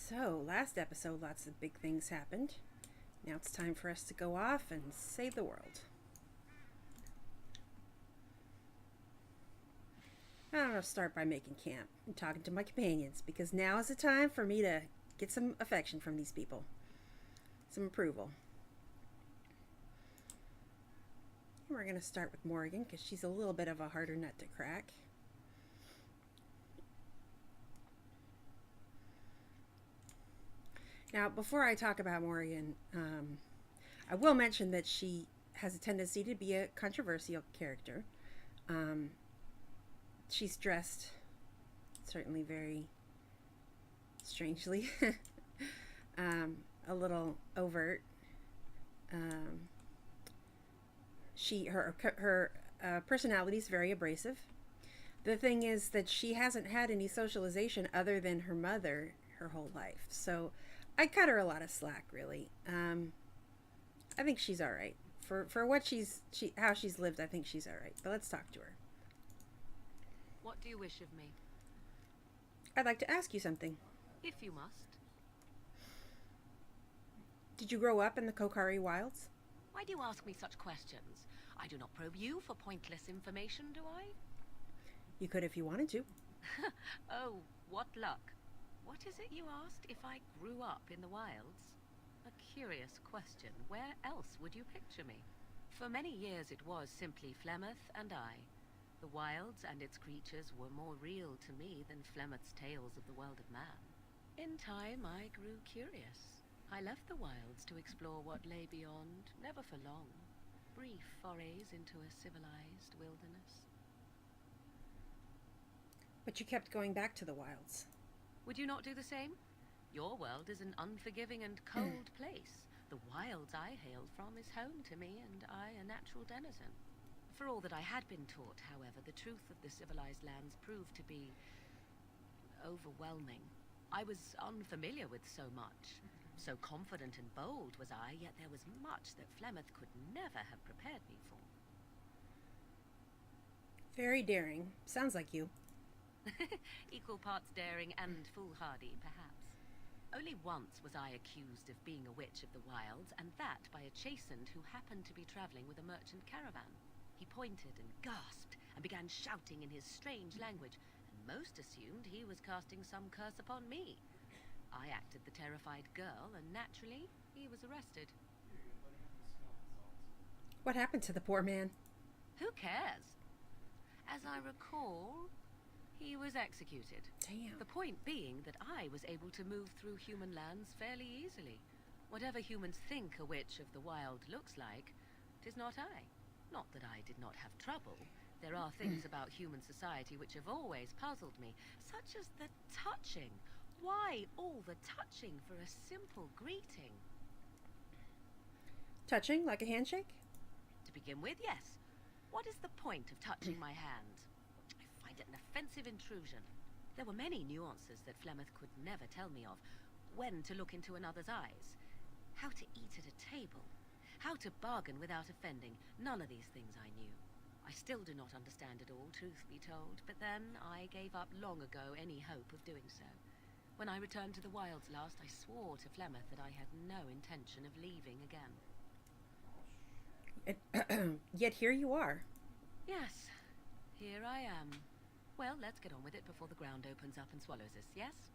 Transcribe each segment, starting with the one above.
So, last episode, lots of big things happened. Now it's time for us to go off and save the world. I'm going to start by making camp and talking to my companions because now is the time for me to get some affection from these people, some approval. We're going to start with Morgan because she's a little bit of a harder nut to crack. Now, before I talk about Morgan, I will mention that she has a tendency to be a controversial character. She's dressed certainly very strangely, a little overt. Her personality is very abrasive. The thing is that she hasn't had any socialization other than her mother her whole life, so I cut her a lot of slack, really. I think she's all right for what how she's lived. I think she's all right. But let's talk to her. What do you wish of me? I'd like to ask you something. If you must. Did you grow up in the Kokari Wilds? Why do you ask me such questions? I do not probe you for pointless information, do I? You could if you wanted to. Oh, what luck. What is it you asked if I grew up in the wilds? A curious question. Where else would you picture me? For many years it was simply Flemeth and I. The wilds and its creatures were more real to me than Flemeth's tales of the world of man. In time I grew curious. I left the wilds to explore what lay beyond, never for long. Brief forays into a civilized wilderness. But you kept going back to the wilds. Would you not do the same? Your world is an unforgiving and cold place. The wilds I hailed from is home to me, and I a natural denizen. For all that I had been taught, however, the truth of the civilized lands proved to be overwhelming. I was unfamiliar with so much. So confident and bold was I, yet there was much that Flemeth could never have prepared me for. Very daring. Sounds like you. Equal parts daring and foolhardy, perhaps. Only once was I accused of being a witch of the wilds, and that by a chastened who happened to be traveling with a merchant caravan. He pointed and gasped and began shouting in his strange language, and most assumed he was casting some curse upon me. I acted the terrified girl, and naturally, he was arrested. What happened to the poor man? Who cares? As I recall, he was executed. Damn. The point being that I was able to move through human lands fairly easily. Whatever humans think a witch of the wild looks like, 'tis not I. Not that I did not have trouble. There are things about human society which have always puzzled me, such as the touching. Why all the touching for a simple greeting? Touching, like a handshake? To begin with, yes. What is the point of touching my hand? I find it an offensive intrusion. There were many nuances that Flemeth could never tell me of. When to look into another's eyes. How to eat at a table. How to bargain without offending. None of these things I knew. I still do not understand it all, truth be told, but then I gave up long ago any hope of doing so. When I returned to the wilds last, I swore to Flemeth that I had no intention of leaving again. Yet here you are. Yes, here I am. Well, let's get on with it before the ground opens up and swallows us, yes?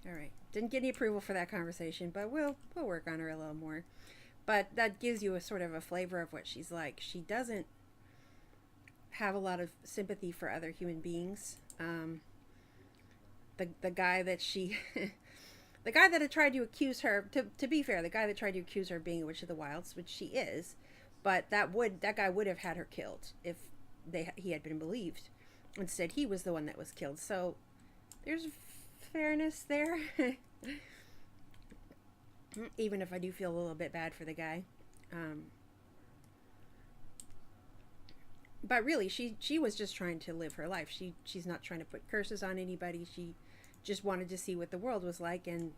All right. Didn't get any approval for that conversation, but we'll work on her a little more. But that gives you a sort of a flavor of what she's like. She doesn't have a lot of sympathy for other human beings. The guy that she, the guy that had tried to accuse her, to be fair, the guy that tried to accuse her of being a witch of the wilds, which she is, but that guy would have had her killed if he had been believed. Instead, he was the one that was killed. So there's fairness there. Even if I do feel a little bit bad for the guy. But really, she was just trying to live her life. She's not trying to put curses on anybody. She just wanted to see what the world was like, and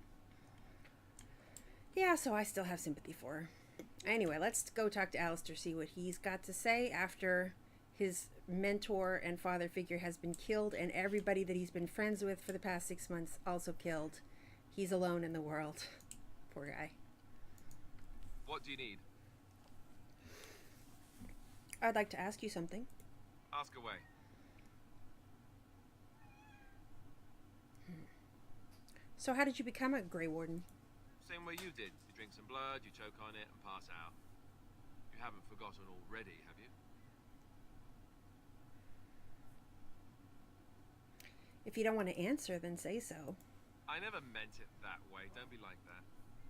yeah, so I still have sympathy for her. Anyway, let's go talk to Alistair, see what he's got to say after his mentor and father figure has been killed and everybody that he's been friends with for the past 6 months also killed. He's alone in the world. Poor guy. What do you need? I'd like to ask you something. Ask away. So how did you become a Grey Warden? Same way you did. You drink some blood, you choke on it, and pass out. You haven't forgotten already, have you? If you don't want to answer, then say so. I never meant it that way. Don't be like that.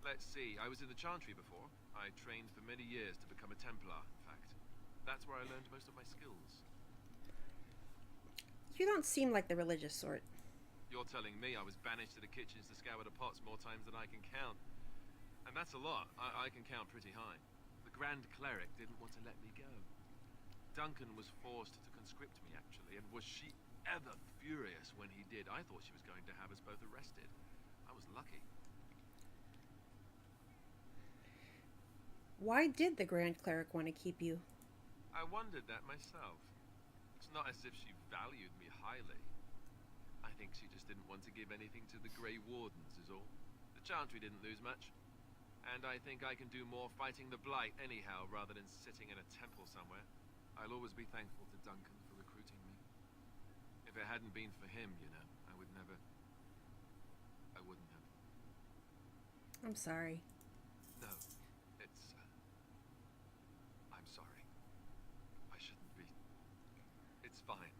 Let's see. I was in the Chantry before. I trained for many years to become a Templar, in fact. That's where I learned most of my skills. You don't seem like the religious sort. You're telling me I was banished to the kitchens to scour the pots more times than I can count. And that's a lot. I can count pretty high. The Grand Cleric didn't want to let me go. Duncan was forced to conscript me, actually, and was she ever furious when he did. I thought she was going to have us both arrested. I was lucky. Why did the Grand Cleric want to keep you? I wondered that myself. It's not as if she valued me highly. I think she just didn't want to give anything to the Grey Wardens, is all. The Chantry didn't lose much. And I think I can do more fighting the Blight anyhow, rather than sitting in a temple somewhere. I'll always be thankful to Duncan for recruiting me. If it hadn't been for him, you know, I wouldn't have. I'm sorry. No, it's... I'm sorry. I shouldn't be. It's fine.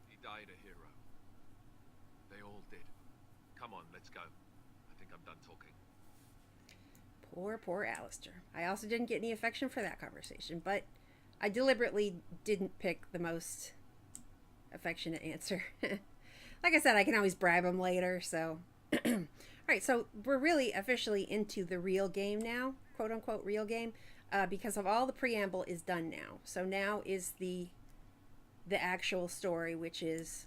He died a hero. They all did. Come on, let's go. I think I'm done talking. Poor Alistair. I also didn't get any affection for that conversation, but I deliberately didn't pick the most affectionate answer. Like I said, I can always bribe him later, so... Alright, so we're really officially into the real game now, quote-unquote real game, because of all the preamble is done now. So now is the actual story, which is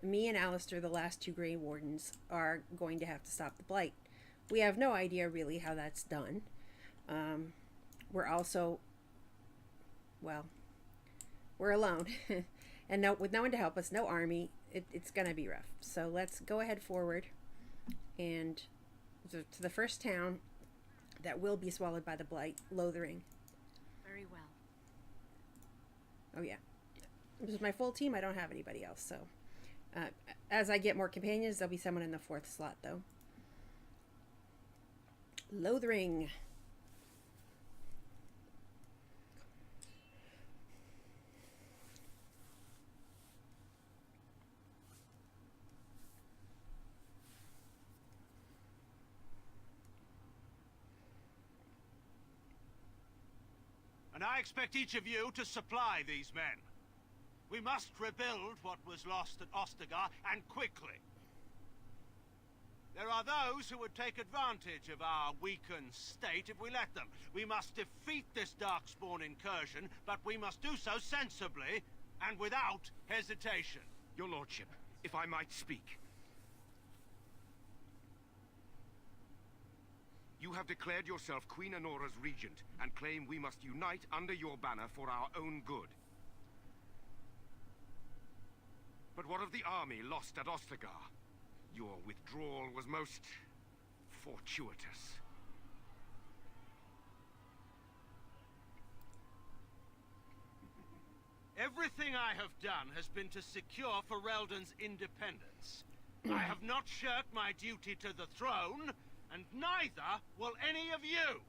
me and Alistair, the last two Grey Wardens, are going to have to stop the Blight. We have no idea really how that's done. We're also, well, we're alone. And with no one to help us, no army, it's going to be rough. So let's go ahead forward and to the first town that will be swallowed by the Blight, Lothering. Very well. Oh yeah. This is my full team. I don't have anybody else, so as I get more companions, there'll be someone in the fourth slot, though. Lothering. And I expect each of you to supply these men. We must rebuild what was lost at Ostagar, and quickly. There are those who would take advantage of our weakened state if we let them. We must defeat this Darkspawn incursion, but we must do so sensibly and without hesitation. Your lordship, if I might speak. You have declared yourself Queen Anora's regent, and claim we must unite under your banner for our own good. But what of the army lost at Ostagar? Your withdrawal was most fortuitous. Everything I have done has been to secure Ferelden's independence. I have not shirked my duty to the throne, and neither will any of you!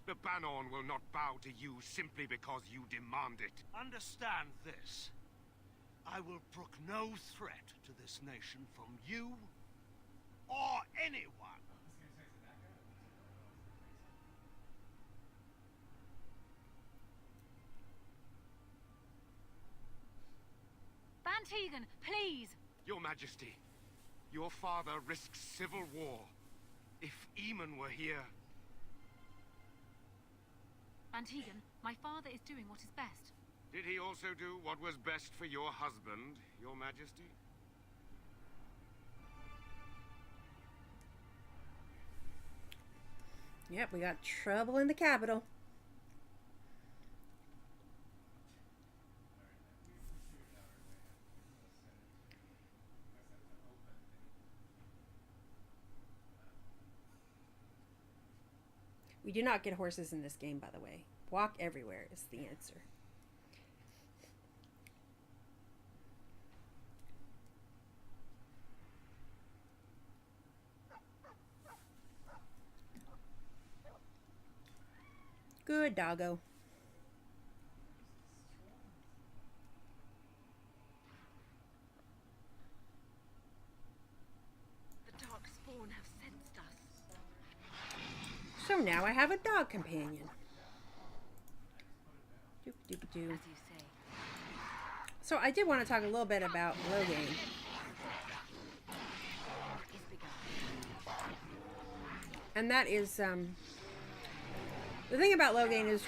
The Bannorn will not bow to you simply because you demand it. Understand this. I will brook no threat to this nation from you or anyone. Bantegan, please! Your Majesty, your father risks civil war. If Eamon were here... Bantegan, my father is doing what is best. Did he also do what was best for your husband, your Majesty? Yep, we got trouble in the capital. We do not get horses in this game, by the way. Walk everywhere is the answer. Good doggo. The Darkspawn have sensed us. So now I have a dog companion. Doop-doop-doo. As you say. So I did want to talk a little bit about Loghain. Is begun. And that is, the thing about Loghain is,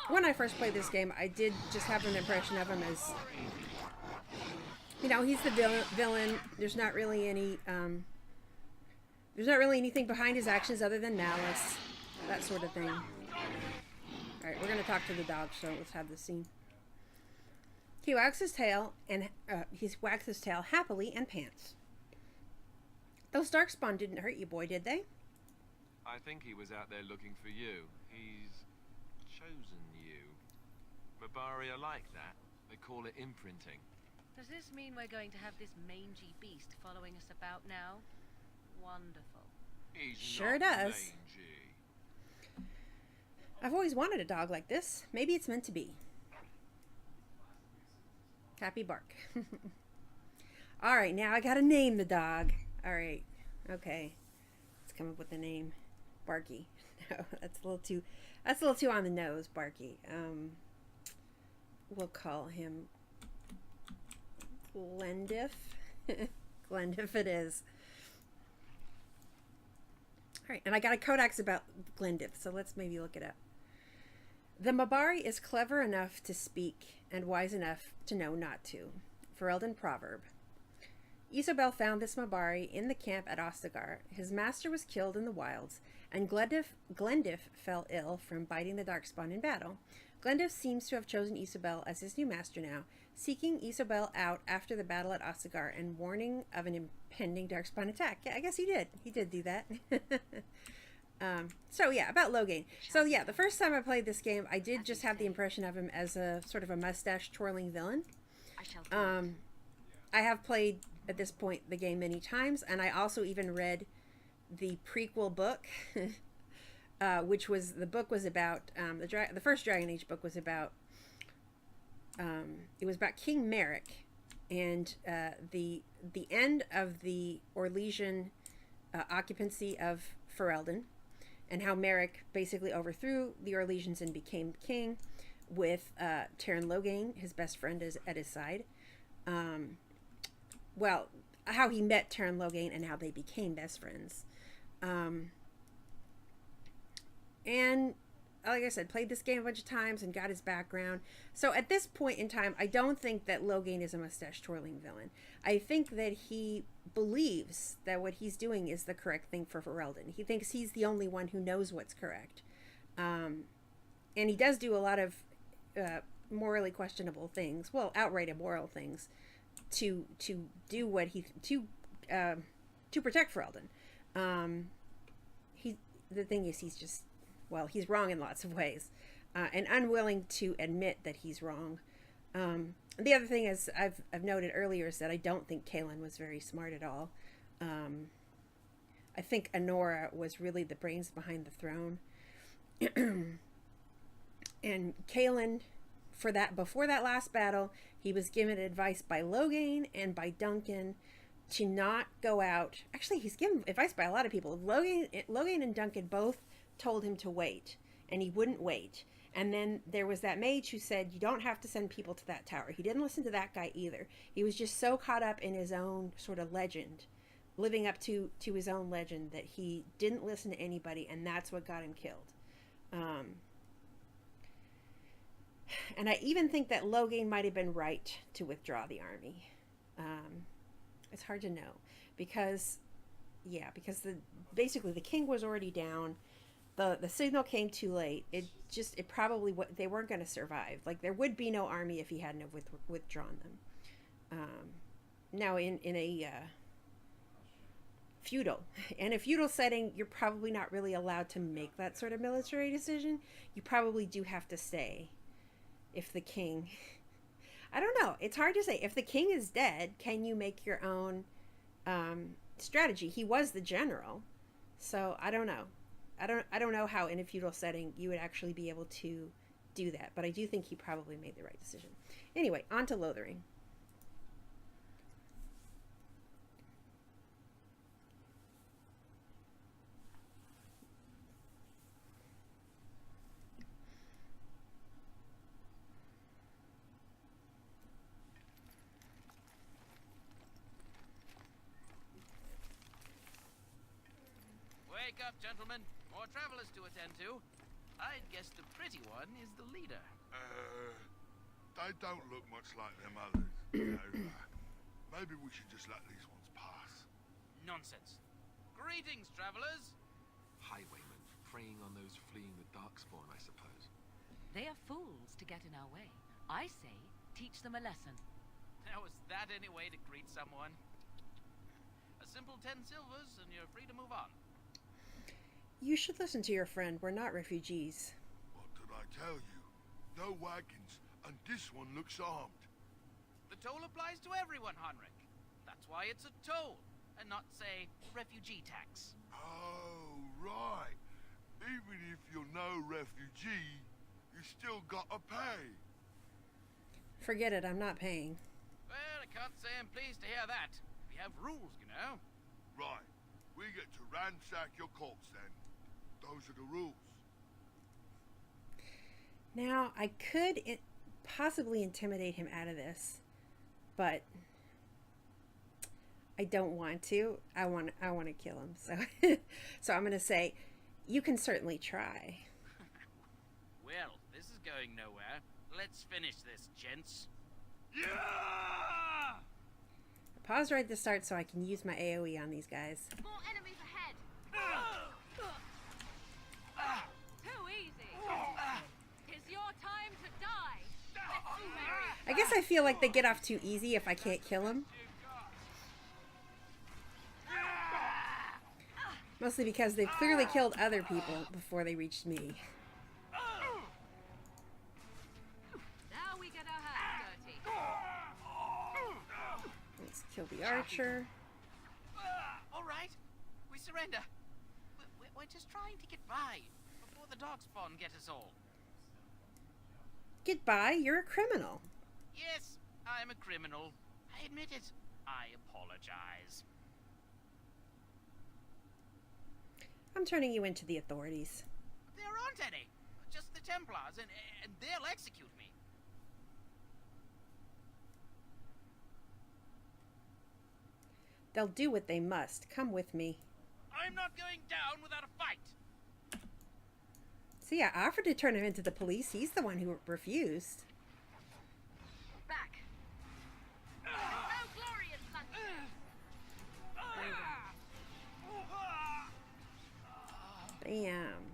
when I first played this game, I did just have an impression of him as, you know, he's the villain. There's not really any, there's not really anything behind his actions other than malice, that sort of thing. Alright, we're going to talk to the dog, so let's have the scene. He wags his tail, and happily and pants. Those Darkspawn didn't hurt you, boy, did they? I think he was out there looking for you. He's chosen you. Mabari are like that. They call it imprinting. Does this mean we're going to have this mangy beast following us about now? Wonderful. He's Sure not does. mangy. I've always wanted a dog like this. Maybe it's meant to be. Happy bark. Alright, now I gotta name the dog. Alright, okay. Let's come up with a name. Barky. No, that's a little too on the nose, Barky. We'll call him Glendiff. Glendiff it is. Alright, and I got a codex about Glendiff, so let's maybe look it up. The Mabari is clever enough to speak and wise enough to know not to. Ferelden proverb. Isobel found this Mabari in the camp at Ostagar. His master was killed in the wilds, and Glendiff fell ill from biting the Darkspawn in battle. Glendiff seems to have chosen Isobel as his new master now, seeking Isobel out after the battle at Ostagar and warning of an impending Darkspawn attack. Yeah, I guess he did. He did do that. So yeah, about Loghain. So yeah, the first time I played this game, I did just have the impression of him as a sort of a mustache twirling villain. I shall I have played at this point the game many times, and I also even read the prequel book, which was about the first Dragon Age book was about it was about King Merrick and the end of the Orlesian occupancy of Ferelden, and how Merrick basically overthrew the Orlesians and became king with Teyrn Loghain, his best friend, is at his side. Well, how he met Teyrn Loghain and how they became best friends. And like I said, played this game a bunch of times and got his background. So at this point in time, I don't think that Loghain is a mustache twirling villain. I think that he believes that what he's doing is the correct thing for Ferelden. He thinks he's the only one who knows what's correct. And he does do a lot of morally questionable things, well, outright immoral things, to do what to protect Ferelden. The thing is, he's just, well, he's wrong in lots of ways, and unwilling to admit that he's wrong. The other thing is, I've noted earlier, is that I don't think Cailan was very smart at all. I think Anora was really the brains behind the throne. And Cailan, before that last battle, he was given advice by Loghain and by Duncan to not go out. Actually, he's given advice by a lot of people. Loghain and Duncan both told him to wait, and he wouldn't wait. And then there was that mage who said, you don't have to send people to that tower. He didn't listen to that guy either. He was just so caught up in his own sort of legend, living up to his own legend, that he didn't listen to anybody, and that's what got him killed. And I even think that Loghain might have been right to withdraw the army. It's hard to know, because basically the king was already down. The signal came too late. They weren't going to survive. Like, there would be no army if he hadn't have withdrawn them. Now in a feudal. In a feudal setting, you're probably not really allowed to make that sort of military decision. You probably do have to stay. If the king... I don't know. It's hard to say. If the king is dead, can you make your own strategy? He was the general. So I don't know. I don't know how in a feudal setting you would actually be able to do that. But I do think he probably made the right decision. Anyway, on to Lothering. Wake up, gentlemen. More travelers to attend to. I'd guess the pretty one is the leader. They don't look much like them others. You know, maybe we should just let these ones pass. Nonsense. Greetings, travelers. Highwaymen, preying on those fleeing the Darkspawn, I suppose. They are fools to get in our way. I say, teach them a lesson. Now, is that any way to greet someone? A simple 10 silvers and you're free to move on. You should listen to your friend. We're not refugees. What did I tell you? No wagons, and this one looks armed. The toll applies to everyone, Henrik. That's why it's a toll, and not, say, refugee tax. Oh, right. Even if you're no refugee, you still gotta pay. Forget it. I'm not paying. Well, I can't say I'm pleased to hear that. We have rules, you know. Right. We get to ransack your corpse then. Those are the rules. Now, I could possibly intimidate him out of this, but I don't want to. I want to kill him. So I'm going to say, you can certainly try. Well, this is going nowhere. Let's finish this, gents. Yeah! Pause right at the start so I can use my AoE on these guys. More enemies ahead. Too easy. It's your time to die. Let's see where I guess I feel like they get off too easy if I can't kill them. Mostly because they've clearly killed other people before they reached me. Now we get our hands dirty. Let's kill the archer. All right. We surrender. We're just trying to get by before the Darkspawn get us all. Get by, you're a criminal. Yes, I'm a criminal. I admit it. I apologize. I'm turning you into the authorities. There aren't any. Just the Templars, and they'll execute me. They'll do what they must. Come with me. I'm not going down without a fight. See, I offered to turn him into the police. He's the one who refused. Back. There's no glory in bloodshed. Bam.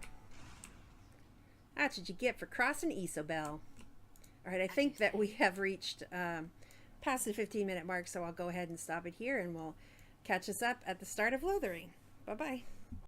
That's what you get for crossing Isobel. Alright, I think that we have reached past the 15-minute mark, so I'll go ahead and stop it here, and we'll catch us up at the start of Lothering. Bye-bye.